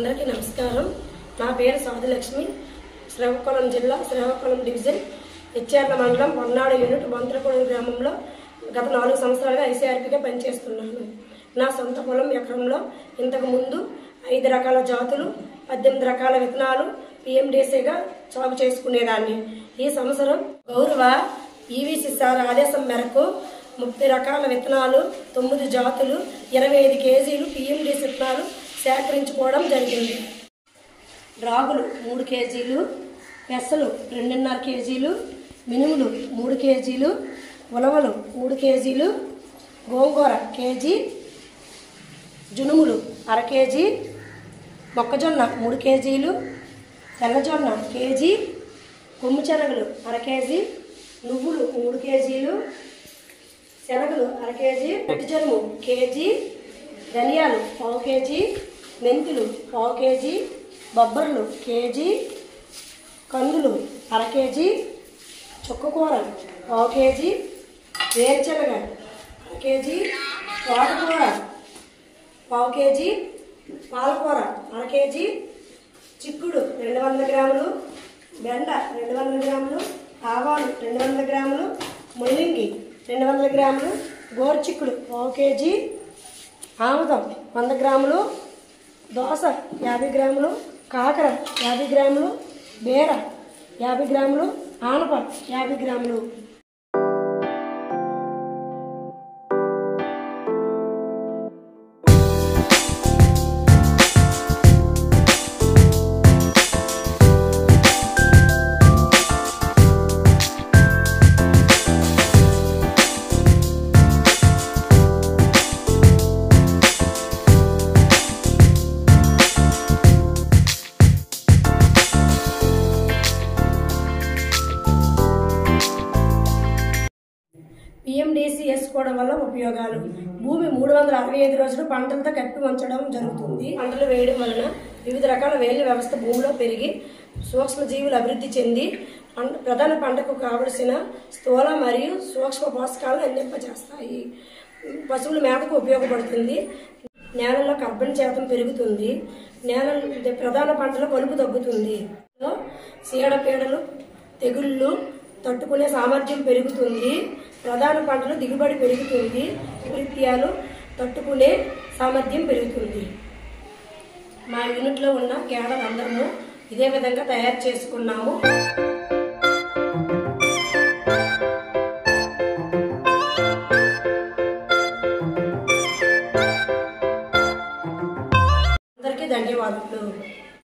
అందరికీ నమస్కారం. నా పేరు సాధులక్ష్మి. శ్రీకాకుళం జిల్లా శ్రీకాకుళం డివిజన్ హెచ్ఆర్ల మండలం పొన్నాడు యూనిట్ బంత్రకోణ గ్రామంలో గత 4 సంవత్సరాలుగా ఐసీఆర్పీగా పనిచేస్తున్నాను. నా సొంత పొలం ఎకరంలో ఇంతకు ముందు 5 రకాల జాతులు 18 రకాల విత్తనాలు పిఎండిసిగా సాగు చేసుకునేదాన్ని. ఈ సంవత్సరం గౌరవ ఈవీసీ సార్ ఆదేశం మేరకు 30 రకాల విత్తనాలు 9 జాతులు 25 కేజీలు పిఎండిసి విత్తనాలు సేకరించుకోవడం జరిగింది. రాగులు 3 కేజీలు, పెసలు 2.5 కేజీలు, మినుములు 3 కేజీలు, ఉలవలు 3 కేజీలు, గోంగూర కేజీ, జునుములు 1/2 కేజీ, మొక్కజొన్న 3 కేజీలు, తెల్లజొన్న కేజీ, కొమ్ము శనగలు 1/2 కేజీ, నువ్వులు 3 కేజీలు, శనగలు 1/2 కేజీ, పచ్చిజనుము కేజీ, ధనియాలు 1/4 కేజీ, మెంతులు 1/4 కేజీ, బొబ్బర్లు కేజీ, కందులు 1/2 కేజీ, చుక్కకూర 1/4 కేజీ, వేరుశనగ 1/2 కేజీ, తోటకూర 1/4 కేజీ, పాలకూర 1/2 కేజీ, చిక్కుడు 200 గ్రాములు, బెండ 200 గ్రాములు, ఆవాలు 200 గ్రాములు, ముల్లంగి 200 గ్రాములు, గోరుచిక్కుడు 1/4 కేజీ, ఆముదం 100 గ్రాములు, దోస 50 గ్రాములు, కాకర 50 గ్రాములు, బీర 50 గ్రాములు, ఆనప 50 గ్రాములు. పిఎండిసి వేసుకోవడం వల్ల ఉపయోగాలు: భూమి 365 రోజులు పంటలతో కప్పి ఉంచడం జరుగుతుంది. పంటలు వేయడం వలన వివిధ రకాల వేళ్ల వ్యవస్థ భూమిలో పెరిగి సూక్ష్మజీవులు అభివృద్ధి చెంది ప్రధాన పంటకు కావలసిన స్థూల మరియు సూక్ష్మ పోషకాలను అందింపజేస్తాయి. పశువుల మేతకు ఉపయోగపడుతుంది. నేలలో కార్బన్ శాతం పెరుగుతుంది. నేల ప్రధాన పంటల కలుపు తగ్గుతుంది. చీడపీడలు తెగుళ్ళు తట్టుకునే సామర్థ్యం పెరుగుతుంది. ప్రధాన పంటలు దిగుబడి పెరుగుతుంది. వైపరీత్యాలు తట్టుకునే సామర్థ్యం పెరుగుతుంది. మా యూనిట్లో ఉన్న కేడర్ అందరము ఇదే విధంగా తయారు చేసుకున్నాము. అందరికీ ధన్యవాదాలు.